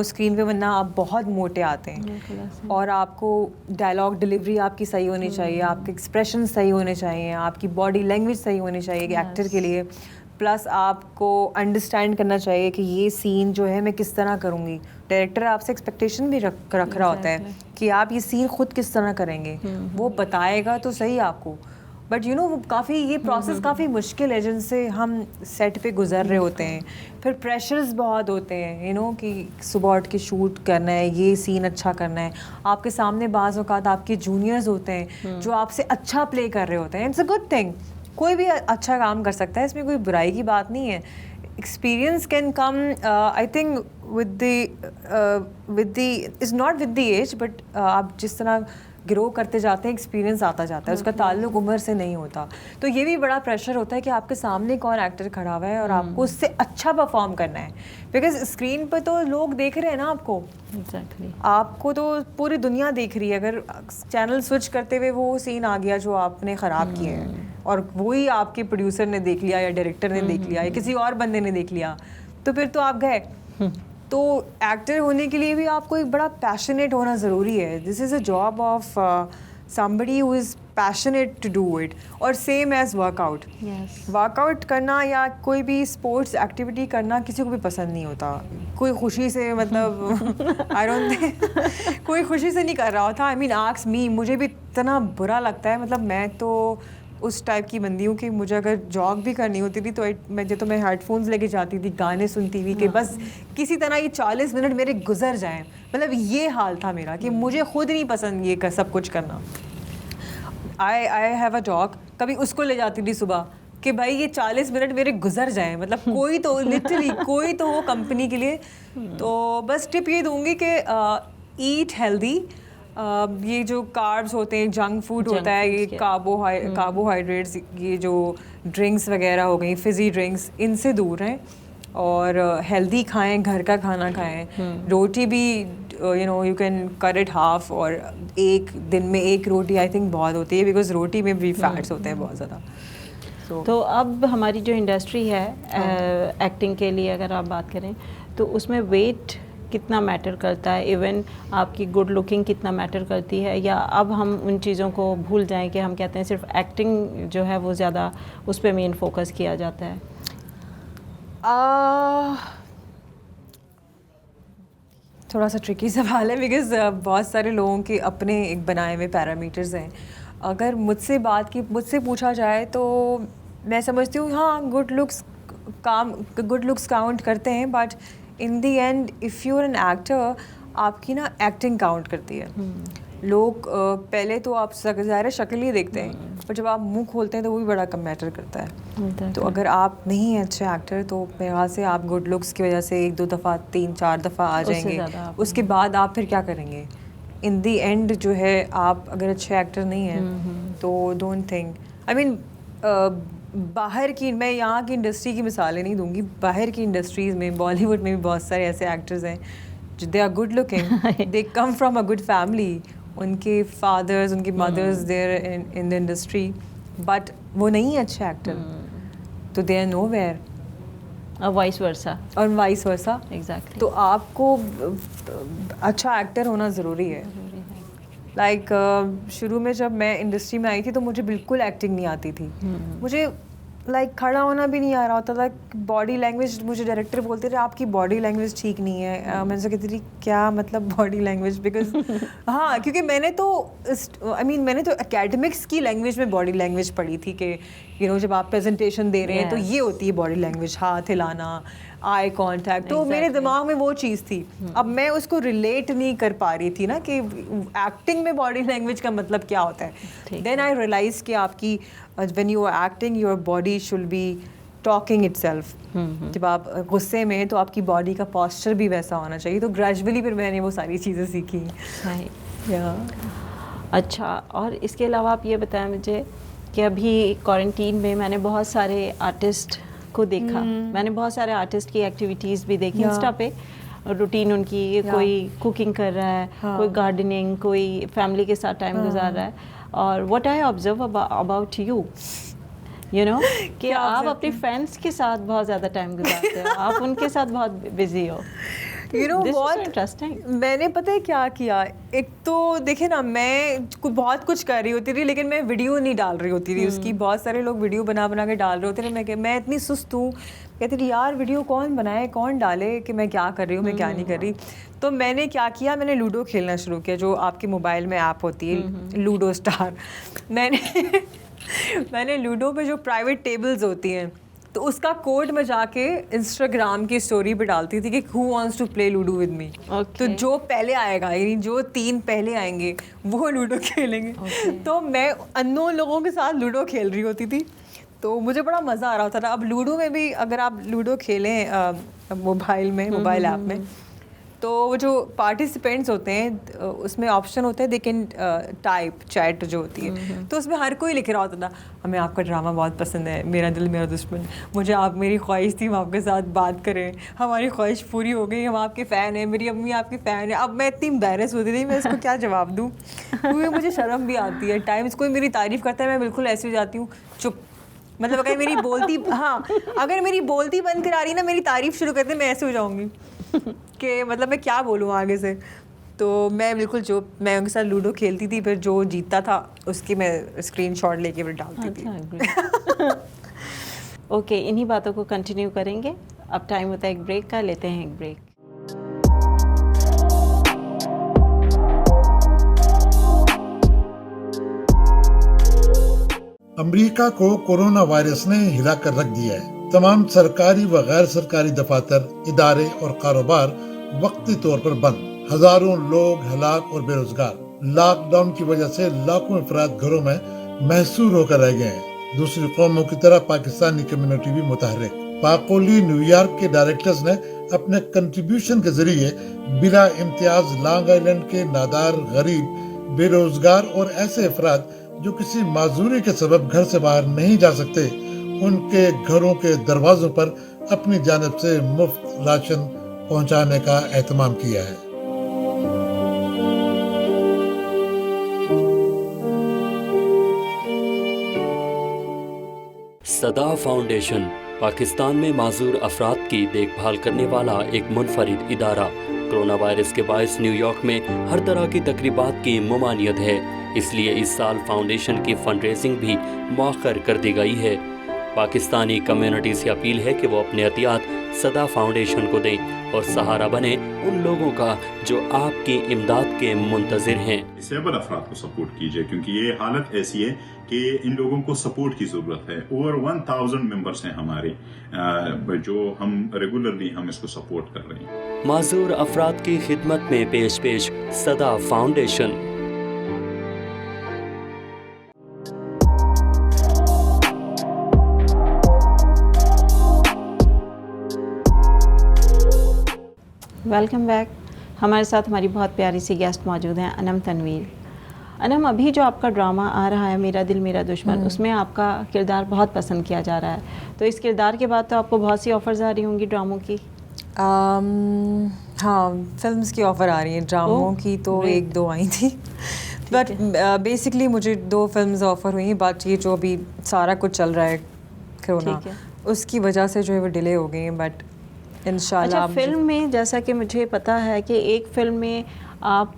स्क्रीन पे वरना आप बहुत मोटे आते हैं. और आपको डायलॉग डिलीवरी आपकी सही होनी चाहिए, आपके एक्सप्रेशन सही होने चाहिए, आपकी बॉडी लैंग्वेज सही होनी चाहिए एक्टर के लिए. प्लस आपको अंडरस्टैंड करना चाहिए कि ये सीन जो है मैं किस तरह करूँगी। डायरेक्टर आपसे एक्सपेक्टेशन भी रख रहा होता है कि आप ये सीन खुद किस तरह करेंगे, वो बताएगा तो सही आपको, बट वो काफ़ी ये प्रोसेस काफ़ी मुश्किल है जिनसे हम सेट पे गुजर रहे होते हैं। फिर प्रेशर्स बहुत होते हैं कि सुबह उठ के शूट करना है, ये सीन अच्छा करना है, आपके सामने बाज़ औक़ात आपके जूनियर्स होते हैं जो आपसे अच्छा प्ले कर रहे होते हैं। इट्स अ गुड थिंग, कोई भी अच्छा काम कर सकता है, इसमें कोई बुराई की बात नहीं है। Experience can come I think with the is not with the age, but आप जिस तरह ग्रो करते जाते हैं एक्सपीरियंस आता जाता है, उसका ताल्लुक उम्र से नहीं होता। तो ये भी बड़ा प्रेशर होता है कि आपके सामने कौन एक्टर खड़ा हुआ है और आपको उससे अच्छा परफॉर्म करना है, बिकॉज स्क्रीन पर तो लोग देख रहे हैं ना आपको। Exactly. आपको तो पूरी दुनिया देख रही है। अगर चैनल स्विच करते हुए वो सीन आ गया जो आपने ख़राब किए हैं और वही आपके प्रोड्यूसर ने देख लिया या डायरेक्टर ने देख लिया या किसी और बंदे ने देख लिया, तो फिर तो आप गए। तो एक्टर होने के लिए भी आपको एक बड़ा पैशनेट होना ज़रूरी है। This is a job of somebody who is passionate to do it, और सेम एज वर्कआउट। वर्कआउट करना या कोई भी स्पोर्ट्स एक्टिविटी करना किसी को भी पसंद नहीं होता। कोई खुशी से मतलब आई डोंट थिंक कोई खुशी से नहीं कर रहा होता। आई मीन आस्क मी, मुझे भी इतना बुरा लगता है। मतलब मैं तो उस टाइप की बंदी हूँ कि मुझे अगर जॉग भी करनी होती थी तो मैं हेडफोन्स लेके जाती थी, गाने सुनती हुई कि बस किसी तरह ये 40 मिनट मेरे गुजर जाएं। मतलब ये हाल था मेरा कि मुझे खुद नहीं पसंद ये सब कुछ करना। आई हैव अ डॉग, कभी उसको ले जाती थी सुबह कि भाई ये 40 मिनट मेरे गुजर जाएं, मतलब कोई तो लिटरली कोई तो हो कंपनी के लिए। तो बस टिप ये दूंगी कि ईट हेल्दी। ये जो कार्ब्स होते हैं, जंक फूड होता है, ये कार्बोहाइड्रेट्स, ये जो ड्रिंक्स वगैरह हो गई, फिज़ी ड्रिंक्स, इनसे दूर रहें और हेल्दी खाएं, घर का खाना खाएं। रोटी भी you can cut it half, और एक दिन में एक रोटी आई थिंक बहुत होती है, बिकॉज रोटी में भी फैट्स होते हैं बहुत ज़्यादा। तो अब हमारी जो इंडस्ट्री है एक्टिंग के लिए अगर आप बात करें तो उसमें वेट कितना मैटर करता है, इवन आपकी गुड लुकिंग कितना मैटर करती है, या अब हम उन चीज़ों को भूल जाएं कि हम कहते हैं सिर्फ एक्टिंग जो है वो ज़्यादा उस पर मेन फोकस किया जाता है? थोड़ा सा ट्रिकी सवाल है, बिकॉज बहुत सारे लोगों के अपने एक बनाए हुए पैरामीटर्स हैं। अगर मुझसे पूछा जाए तो मैं समझती हूँ हाँ, गुड लुक्स काउंट करते हैं, but in the end if you are an actor, आपकी ना एक्टिंग काउंट करती है। लोग पहले तो आप ज़ाहिर शक्ल ही देखते हैं, पर जब आप मुंह खोलते हैं तो वो भी बड़ा कम मैटर करता है। तो अगर आप नहीं हैं अच्छे एक्टर, तो मेरे ख्याल से आप गुड लुक्स की वजह से 1-2 दफ़ा 3-4 दफ़ा आ जाएंगे, उसके बाद आप फिर क्या करेंगे? इन दी एंड जो है, आप अगर अच्छे एक्टर नहीं हैं तो डोंट थिंक, आई मीन बाहर की, मैं यहाँ की इंडस्ट्री की मिसालें नहीं दूंगी, बाहर की इंडस्ट्रीज़ में, बॉलीवुड में भी बहुत सारे ऐसे एक्टर्स हैं जो they are good looking, they come from a good family, उनके फादर्स, उनकी mothers there in the industry, but वो नहीं है अच्छे एक्टर, तो दे आर नोवेयर, और वाइस वर्सा। एग्जैक्टली। तो आपको अच्छा एक्टर होना ज़रूरी है। लाइक शुरू में जब मैं इंडस्ट्री में आई थी तो मुझे बिल्कुल एक्टिंग नहीं आती थी। मुझे खड़ा होना भी नहीं आ रहा होता था। बॉडी लैंग्वेज, मुझे डायरेक्टर बोलते थे आपकी बॉडी लैंग्वेज ठीक नहीं है। मैं उनसे कहती थी क्या मतलब बॉडी लैंग्वेज, बिकॉज हाँ, क्योंकि मैंने तो एकेडमिक्स की लैंग्वेज में बॉडी लैंग्वेज पढ़ी थी कि जब आप प्रेजेंटेशन दे रहे हैं तो ये होती है बॉडी लैंग्वेज, हाथ हिलाना, आई कॉन्टैक्ट, तो मेरे दिमाग में वो चीज़ थी। अब मैं उसको रिलेट नहीं कर पा रही थी ना कि एक्टिंग में बॉडी लैंग्वेज का मतलब क्या होता है। देन आई रियलाइज कि आपकी when you are acting, your body should be talking itself. जब आप गुस्से में हैं तो आपकी बॉडी का पोस्चर भी वैसा होना चाहिए। तो ग्रेजुअली फिर मैंने वो सारी चीज़ें सीखी। अच्छा, और इसके अलावा आप ये बताएं मुझे कि अभी क्वारंटीन में मैंने बहुत सारे आर्टिस्ट को देखा, मैंने बहुत सारे आर्टिस्ट की एक्टिविटीज़ भी देखी इंस्टा पे, रूटीन उनकी, कोई कुकिंग कर रहा है, कोई गार्डनिंग, कोई फैमिली के साथ टाइम गुजार रहा है। और what I observe about you know कि आप अपने फ्रेंड्स के साथ बहुत ज़्यादा टाइम गुजारते हो, आप उनके साथ बहुत बिजी हो। You know what? इंटरेस्टिंग। मैंने पता है क्या किया, एक तो देखे ना, मैं बहुत कुछ कर रही होती थी लेकिन मैं वीडियो नहीं डाल रही होती थी उसकी। बहुत सारे लोग वीडियो बना बना के डाल रहे होते थे, मैं इतनी सुस्त हूँ, कहती थी यार वीडियो कौन बनाए कौन डाले कि मैं क्या कर रही हूँ मैं क्या नहीं कर रही। तो मैंने क्या किया, मैंने लूडो खेलना शुरू किया, जो आपके मोबाइल में ऐप होती है लूडो स्टार। मैंने लूडो पे जो प्राइवेट टेबल्स होती हैं तो उसका कोड मैं जाके इंस्टाग्राम की स्टोरी पे डालती थी कि who wants to play ludo with me. तो जो पहले आएगा, यानी जो 3 पहले आएंगे वो लूडो खेलेंगे। तो मैं अननोन लोगों के साथ लूडो खेल रही होती थी, तो मुझे बड़ा मज़ा आ रहा था। अब लूडो में भी अगर आप लूडो खेलें मोबाइल ऐप में, तो वो जो पार्टिसिपेंट्स होते हैं उसमें ऑप्शन होता है दे कैन टाइप चैट जो होती है, तो उसमें हर कोई लिख रहा होता था हमें आपका ड्रामा बहुत पसंद है, मेरा दिल मेरा दुश्मन, मेरी ख्वाहिश थी हम आपके साथ बात करें, हमारी ख्वाहिश पूरी हो गई, हम आपके फ़ैन हैं, मेरी अम्मी आपकी फ़ैन है। अब मैं इतनी एम्बैरेस होती थी, मैं इसको क्या जवाब दूँ, क्योंकि मुझे शर्म भी आती है। टाइम्स कोई मेरी तारीफ़ करता है मैं बिल्कुल ऐसी हो जाती हूँ चुप, मतलब अगर मेरी बोलती बंद करा रही ना, मेरी तारीफ़ शुरू करते मैं ऐसे हो जाऊँगी कि मतलब मैं क्या बोलूँ आगे से। तो मैं बिल्कुल मैं उनके साथ लूडो खेलती थी, फिर जो जीतता था उसकी मैं स्क्रीनशॉट लेके फिर डालती थी। ओके, इन्हीं बातों को कंटिन्यू करेंगे। अब टाइम होता है एक ब्रेक का, लेते हैं एक ब्रेक। अमेरिका को कोरोना वायरस ने हिला कर रख दिया है। तमाम सरकारी व गैर सरकारी दफातर, इदारे और कारोबार वक्ती तौर पर बंद। हजारों लोग हलाक और बेरोजगार। लॉकडाउन की वजह से लाखों अफराद घरों में महसूर होकर रह गए हैं। दूसरी कौमों की तरह पाकिस्तानी कम्युनिटी भी मुतहर्रिक। पाकोली न्यूयॉर्क के डायरेक्टर्स ने अपने कंट्रीब्यूशन के जरिए बिला इम्तियाज लॉन्ग आइलैंड के नादार, गरीब, बेरोजगार और ऐसे अफराद जो किसी माजूरी के सबब घर से बाहर नहीं जा सकते, उनके घरों के दरवाजों पर अपनी जानिब से मुफ्त राशन पहुंचाने का एहतमाम किया है। सदा फाउंडेशन पाकिस्तान में माजूर अफराद की देखभाल करने वाला एक मुनफरिद इदारा। कोरोना वायरस के बायस न्यूयॉर्क में हर तरह की तकरीबात की ममानियत है, इसलिए इस साल फाउंडेशन की फंड रेजिंग भी मौखर कर दी गई है। पाकिस्तानी कम्युनिटी से अपील है कि वो अपने एहतियात सदा फाउंडेशन को दें और सहारा बने उन लोगों का जो आपकी इमदाद के मुंतज़िर हैं। डिसेबल अफराद को सपोर्ट कीजिए, क्योंकि ये हालत ऐसी है कि इन लोगों को सपोर्ट की ज़रूरत है। ओवर 1000 मेंबर्स हैं हमारे, जो हम रेगुलरली हम इसको सपोर्ट कर रहे हैं। माजूर अफराद की खिदमत में पेश सदा फाउंडेशन। Welcome back. हमारे साथ हमारी बहुत प्यारी सी गेस्ट मौजूद हैं, अनम तनवीर। अनम, अभी जो आपका ड्रामा आ रहा है मेरा दिल मेरा दुश्मन, उसमें आपका किरदार बहुत पसंद किया जा रहा है, तो इस किरदार के बाद तो आपको बहुत सी ऑफ़र्स आ रही होंगी ड्रामों की? हाँ, फिल्म्स की ऑफ़र आ रही हैं, ड्रामों की तो 1-2 आई थी, बट बेसिकली मुझे 2 फिल्म्स ऑफ़र हुई हैं। बात ये जो अभी सारा कुछ चल रहा है कोरोना, उसकी वजह से जो है वो डिले हो गई हैं, बट इंशाल्लाह। अच्छा, फिल्म में जैसा कि मुझे पता है कि एक फ़िल्म में आप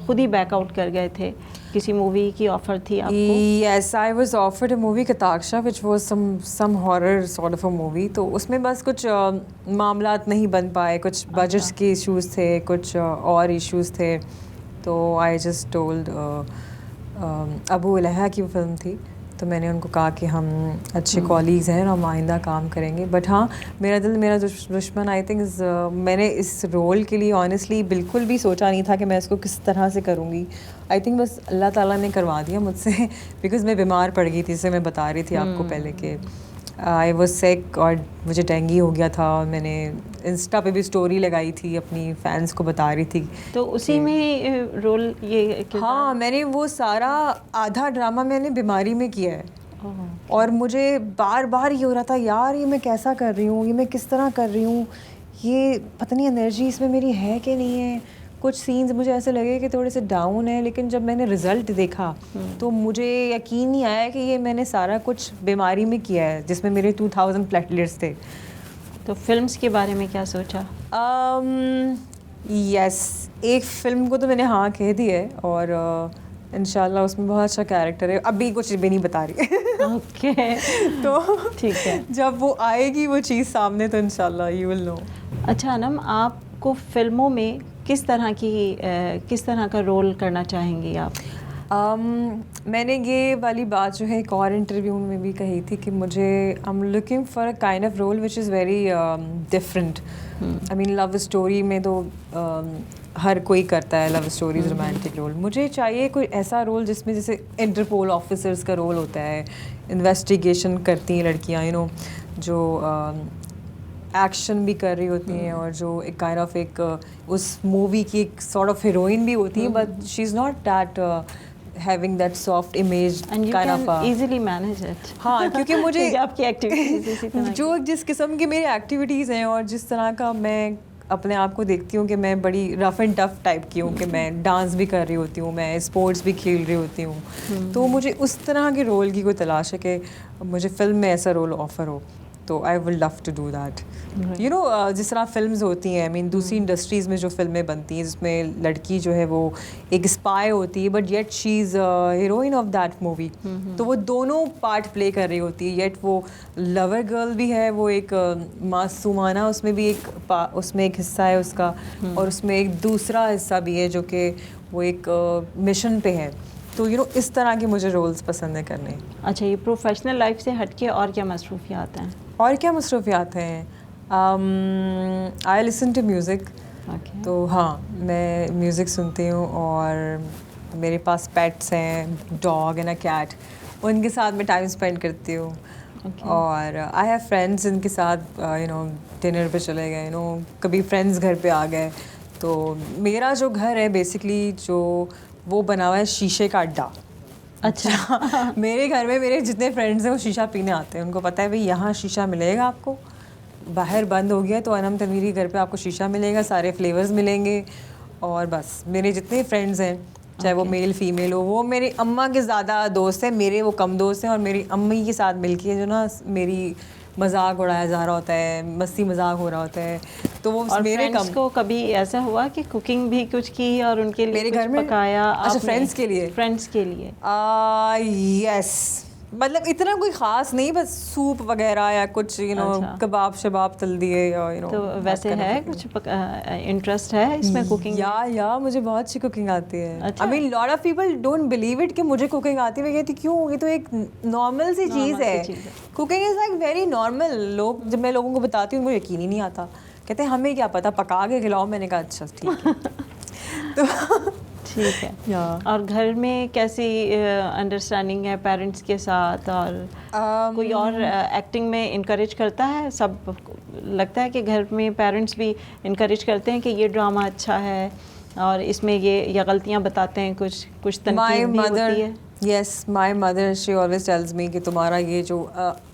खुद ही बैकआउट कर गए थे, किसी मूवी की ऑफ़र थी आपको? Yes, I was offered a movie Kataksha, which was some horror sort of a movie. तो उसमें बस कुछ मामलात नहीं बन पाए, कुछ बजट्स के इश्यूज़ थे, कुछ और इश्यूज़ थे, तो I just told अबू लहा की फिल्म थी, तो मैंने उनको कहा कि हम अच्छे कॉलीग्स हैं और हम आइंदा काम करेंगे। बट हाँ, मेरा दिल मेरा दुश्मन आई थिंक मैंने इस रोल के लिए ऑनेस्टली बिल्कुल भी सोचा नहीं था कि मैं इसको किस तरह से करूँगी। आई थिंक बस अल्लाह ताला ने करवा दिया मुझसे, बिकॉज़ मैं बीमार पड़ गई थी, जैसे मैं बता रही थी आपको पहले कि आई वाज सिक और मुझे डेंगू हो गया था, और मैंने इंस्टा पे भी स्टोरी लगाई थी, अपनी फैंस को बता रही थी। तो उसी में रोल ये? हाँ, मैंने वो सारा आधा ड्रामा मैंने बीमारी में किया है, और मुझे बार बार ये हो रहा था यार ये मैं कैसा कर रही हूँ, ये मैं किस तरह कर रही हूँ, ये पता नहीं एनर्जी इसमें मेरी है कि नहीं है। कुछ सीन्स मुझे ऐसे लगे कि थोड़े से डाउन है, लेकिन जब मैंने रिज़ल्ट देखा तो मुझे यकीन नहीं आया कि ये मैंने सारा कुछ बीमारी में किया है, जिसमें मेरे 2000 प्लेटलेट्स थे। तो फिल्म्स के बारे में क्या सोचा? यस, एक फ़िल्म को तो मैंने हाँ कह दी है और इंशाल्लाह उसमें बहुत अच्छा कैरेक्टर है, अभी कुछ भी नहीं बता रही ओके तो ठीक है। जब वो आएगी वो चीज़ सामने तो इंशाल्लाह यू विल नो। अच्छा अनम, आपको फिल्मों में किस तरह का रोल करना चाहेंगी आप? मैंने ये वाली बात जो है एक और इंटरव्यू में भी कही थी कि मुझे I am looking for a kind of role which is very different. I mean love story में तो हर कोई करता है लव स्टोरीज, रोमांटिक रोल। मुझे चाहिए कोई ऐसा रोल जिसमें जैसे इंटरपोल ऑफिसर्स का रोल होता है, इन्वेस्टिगेशन करती हैं लड़कियाँ, यू नो, जो एक्शन भी कर रही होती हैं और जो एक काइंड ऑफ एक उस मूवी की एक सॉर्ट ऑफ हीरोइन भी होती है, but she is not that having that soft image And you kind can of easily manage it. हाँ, क्योंकि मुझे क्योंकि आपकी एक्टिविटीज इसी तरह जो जिस किस्म की मेरी एक्टिविटीज़ हैं और जिस तरह का मैं अपने आप को देखती हूँ कि मैं बड़ी रफ एंड टफ टाइप की हूँ, कि मैं डांस भी कर रही होती हूँ, मैं स्पोर्ट्स भी खेल रही होती हूँ, तो मुझे उस तरह के रोल की कोई तलाश है कि मुझे फिल्म में ऐसा रोल ऑफर हो, तो I will love to do that. You know, जिस तरह फिल्म्स होती हैं, आई मीन दूसरी इंडस्ट्रीज़ में जो फिल्में बनती हैं जिसमें लड़की जो है वो एक स्पाई होती है but yet she is heroine of that movie, तो वो दोनों पार्ट प्ले कर रही होती है, येट वो लवर गर्ल भी है, वो एक मासूमाना उसमें भी उसमें एक हिस्सा है उसका, और उसमें एक दूसरा हिस्सा भी है जो कि वो एक मिशन पे है। तो यू नो, इस तरह के मुझे रोल्स पसंद है करने। अच्छा, ये प्रोफेशनल लाइफ से हटके और क्या मसरूफियात हैं? और क्या मसरूफियात हैं? I listen to music. तो हाँ, मैं म्यूज़िक सुनती हूँ और मेरे पास पेट्स हैं, डॉग एंड अ कैट, उनके साथ मैं टाइम स्पेंड करती हूँ। और आई हैव फ्रेंड्स जिनके साथ यू नो डिनर पे चले गए, यू नो, कभी फ्रेंड्स घर पे आ गए। तो मेरा जो घर है बेसिकली जो वो बना हुआ है शीशे का अड्डा। अच्छा मेरे घर में मेरे जितने फ्रेंड्स हैं वो शीशा पीने आते हैं, उनको पता है भाई यहाँ शीशा मिलेगा आपको, बाहर बंद हो गया तो अनम तनवीरी घर पे आपको शीशा मिलेगा, सारे फ्लेवर्स मिलेंगे। और बस मेरे जितने फ्रेंड्स हैं, चाहे वो मेल फीमेल हो, वो मेरी अम्मा के ज़्यादा दोस्त हैं, मेरे वो कम दोस्त हैं, और मेरी अम्मी के साथ मिलके जो ना मेरी मजाक उड़ाया जा रहा होता है, मस्ती मजाक हो रहा होता है, तो वो और मेरे फ्रेंड्स को कभी ऐसा हुआ कि कुकिंग भी कुछ की और उनके लिए मेरे कुछ घर में पकाया? अच्छा, फ्रेंड्स के लिए? फ्रेंड्स के लिए यस, मतलब इतना कोई ख़ास नहीं, बस सूप वगैरह या कुछ यू नो कबाब शबाब तल दिए, या यू नो। तो वैसे है कुछ इंटरेस्ट है इसमें कुकिंग? या मुझे बहुत अच्छी कुकिंग आती है। अच्छा। I mean lot of people don't believe it कि मुझे कुकिंग आती है। मैं कहती क्यों, ये तो एक नॉर्मल सी चीज़ है, cooking is like very normal. लोग, जब मैं लोगों को बताती हूँ मुझे यकीन ही नहीं आता, कहते हैं हमें क्या पता, पका के खिलाओ। मैंने कहा अच्छा ठीक है तो ठीक है। और घर में कैसी अंडरस्टैंडिंग है पेरेंट्स के साथ? और कोई और एक्टिंग में इनकरेज करता है? सब लगता है कि घर में पेरेंट्स भी इनकरेज करते हैं कि ये ड्रामा अच्छा है और इसमें ये या गलतियां बताते हैं, कुछ तनकीद भी होती है? Yes, my mother, she always tells me कि तुम्हारा ये जो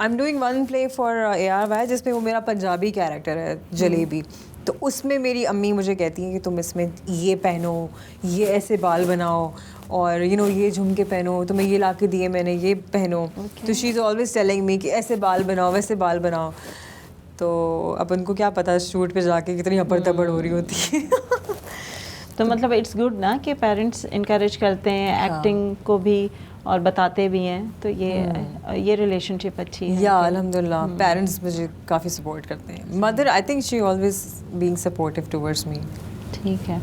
I'm doing one play for ARY जिसमें वो मेरा पंजाबी कैरेक्टर है जलेबी, तो उसमें मेरी अम्मी मुझे कहती हैं कि तुम इसमें ये पहनो, ये ऐसे बाल बनाओ, और यू नो ये झुमके पहनो, तुम्हें ये ला के दिए मैंने, ये पहनो। तो she is always telling me कि ऐसे बाल बनाओ, वैसे बाल बनाओ। तो अब उनको क्या पता शूट पे जाके कितनी अपर तबड़ हो रही होती है तो मतलब इट्स गुड ना कि पेरेंट्स इनकरेज करते हैं एक्टिंग को भी और बताते भी हैं, तो ये रिलेशनशिप अच्छी है। या अल्हम्दुलिल्लाह पेरेंट्स मुझे काफ़ी सपोर्ट करते हैं। Mother I think she always being supportive towards me. ठीक है।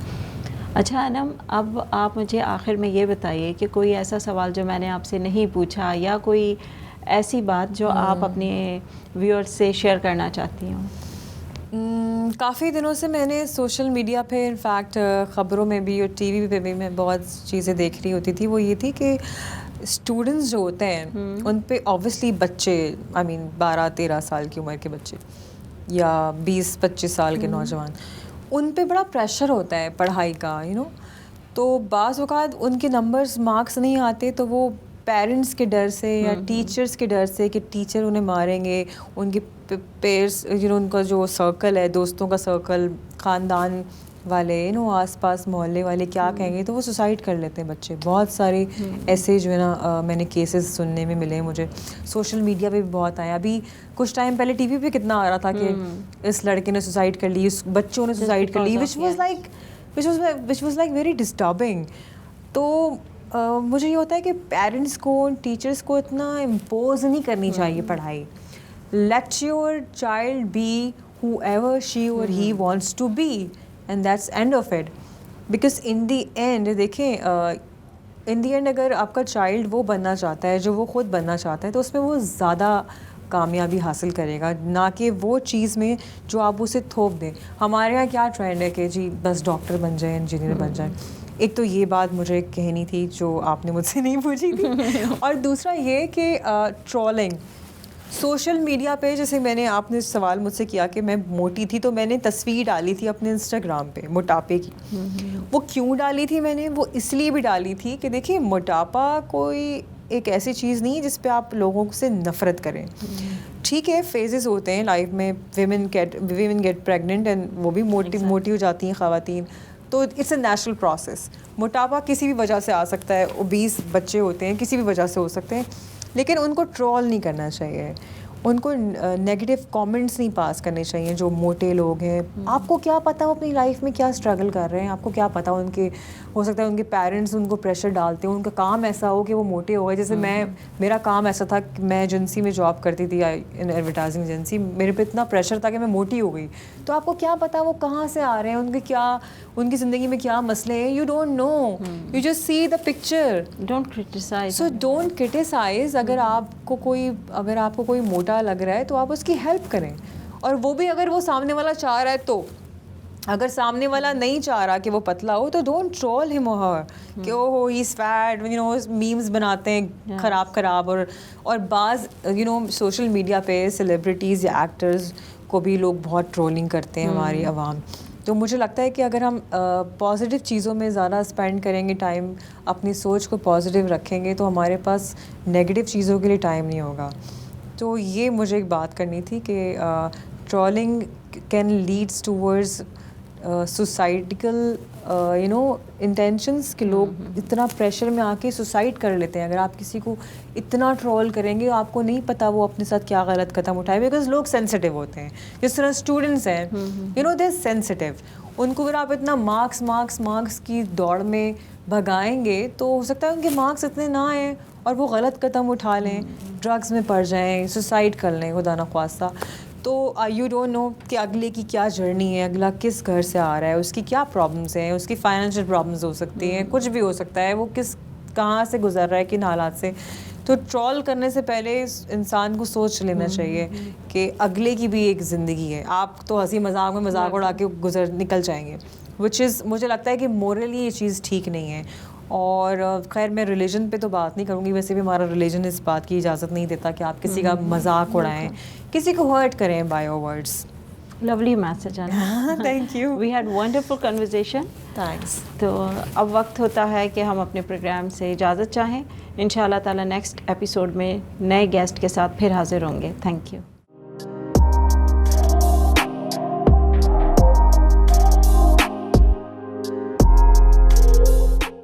अच्छा अनम, अब आप मुझे आखिर में ये बताइए कि कोई ऐसा सवाल जो मैंने आपसे नहीं पूछा या कोई ऐसी बात जो आप अपने व्यूअर्स से शेयर करना चाहती हूँ। काफ़ी दिनों से मैंने सोशल मीडिया पे इनफैक्ट ख़बरों में भी और टीवी पे भी मैं बहुत चीज़ें देख रही होती थी। वो ये थी कि स्टूडेंट्स जो होते हैं उन पे ऑब्वियसली बच्चे, आई मीन 12-13 साल की उम्र के बच्चे या 20-25 साल के नौजवान, उन पे बड़ा प्रेशर होता है पढ़ाई का, यू नो। तो बाज़ औक़ात उनके नंबर्स मार्क्स नहीं आते तो वो पेरेंट्स के डर से या टीचर्स के डर से कि टीचर उन्हें मारेंगे, उनके पेयर्स, यू नो, उनका जो सर्कल है, दोस्तों का सर्कल, ख़ानदान वाले आसपास मोहल्ले वाले क्या कहेंगे, तो वो सुसाइड कर लेते हैं बच्चे। बहुत सारे ऐसे जो है ना मैंने केसेस सुनने में मिले मुझे, सोशल मीडिया पे भी बहुत आए। अभी कुछ टाइम पहले टीवी पे कितना आ रहा था कि इस लड़के ने सुसाइड कर ली, उस बच्चों ने सुसाइड कर ली, which was like very disturbing. तो मुझे ये होता है कि पेरेंट्स को, टीचर्स को इतना इम्पोज नहीं करनी चाहिए पढ़ाई। Let your child B whoever she or he wants to be, and that's end of it. Because in the end, देखें in the end अगर आपका child वो बनना चाहता है जो वो खुद बनना चाहता है, तो उसमें वो ज़्यादा कामयाबी हासिल करेगा, ना कि वो चीज़ में जो आप उसे थोप दें। हमारे यहाँ क्या ट्रेंड है कि जी बस डॉक्टर बन जाए, इंजीनियर बन जाए। एक तो ये बात मुझे कहनी थी जो आपने मुझसे नहीं पूछी थी, और दूसरा ये कि ट्रोलिंग सोशल मीडिया पे, जैसे मैंने, आपने सवाल मुझसे किया कि मैं मोटी थी, तो मैंने तस्वीर डाली थी अपने इंस्टाग्राम पे मोटापे की। वो क्यों डाली थी मैंने? वो इसलिए भी डाली थी कि देखिए मोटापा कोई एक ऐसी चीज़ नहीं है जिस पे आप लोगों से नफ़रत करें। ठीक है, फेजेस होते हैं लाइफ में, वीमेन गेट प्रेग्नेंट एंड वो भी मोटी हो जाती हैं ख़वातीन, तो इट्स अ नेचुरल प्रोसेस। मोटापा किसी भी वजह से आ सकता है, ओबीस बच्चे होते हैं, किसी भी वजह से हो सकते हैं, लेकिन उनको ट्रोल नहीं करना चाहिए, उनको नेगेटिव कमेंट्स नहीं पास करने चाहिए जो मोटे लोग हैं। आपको क्या पता वो अपनी लाइफ में क्या स्ट्रगल कर रहे हैं, आपको क्या पता उनके, हो सकता है उनके पेरेंट्स उनको प्रेशर डालते हैं, उनका काम ऐसा हो कि वो मोटे हो गए। जैसे मेरा काम ऐसा था कि मैं एजेंसी में जॉब करती थी, इन एडवर्टाइजिंग एजेंसी, मेरे पे इतना प्रेशर था कि मैं मोटी हो गई। तो आपको क्या पता वो कहाँ से आ रहे हैं, उनकी ज़िंदगी में क्या मसले हैं, you don't know, you just see the picture, don't criticise. So don't criticise. अगर आपको कोई मोटा लग रहा है तो आप उसकी हेल्प करें, और वो भी अगर वो सामने वाला चाह रहा है तो। अगर सामने वाला नहीं चाह रहा कि वो पतला हो, तो डोंट ट्रोल हिम और हर कि ओह ही इज़ फैट, मीम्स बनाते हैं खराब। और बाज़ सोशल मीडिया पे सेलिब्रिटीज़ या एक्टर्स को भी लोग बहुत ट्रोलिंग करते हैं हमारी आवाम। तो मुझे लगता है कि अगर हम पॉजिटिव चीज़ों में ज़्यादा स्पेंड करेंगे टाइम, अपनी सोच को पॉजिटिव रखेंगे, तो हमारे पास नेगेटिव चीज़ों के लिए टाइम नहीं होगा। तो ये मुझे एक बात करनी थी कि trolling can leads towards suicidical intentions, कि लोग इतना प्रेशर में आके सुसाइड कर लेते हैं। अगर आप किसी को इतना ट्रोल करेंगे, आपको नहीं पता वो अपने साथ क्या गलत कदम उठाए, बिकॉज लोग सेंसिटिव होते हैं। जिस तरह स्टूडेंट्स हैं, दे आर सेंसिटिव, उनको अगर आप इतना मार्क्स की दौड़ में भगाएंगे, तो हो सकता है उनके मार्क्स इतने ना आए और वो गलत कदम उठा लें, ड्रग्स में पड़ जाएं, सुसाइड कर लें खुदा ना ख्वास्ता। तो यू डोंट नो कि अगले की क्या जर्नी है, अगला किस घर से आ रहा है, उसकी क्या प्रॉब्लम्स हैं, उसकी फाइनेंशियल प्रॉब्लम्स हो सकती हैं, कुछ भी हो सकता है, वो कहाँ से गुजर रहा है, किन हालात से। तो ट्रोल करने से पहले इंसान को सोच लेना चाहिए कि अगले की भी एक ज़िंदगी है। आप तो हंसी मजाक उड़ा के निकल जाएंगे, विच इज़, मुझे लगता है कि मोरली ये चीज़ ठीक नहीं है। और खैर मैं रिलीजन पे तो बात नहीं करूँगी, वैसे भी हमारा रिलीजन इस बात की इजाज़त नहीं देता कि आप किसी का मजाक उड़ाएं, किसी को हर्ट करें by your words. Lovely message आना। Thank you, we had wonderful conversation. Thanks. तो अब वक्त होता है कि हम अपने प्रोग्राम से इजाज़त चाहें। इंशाल्लाह ताला नेक्स्ट एपिसोड में नए गेस्ट के साथ फिर हाजिर होंगे। Thank you.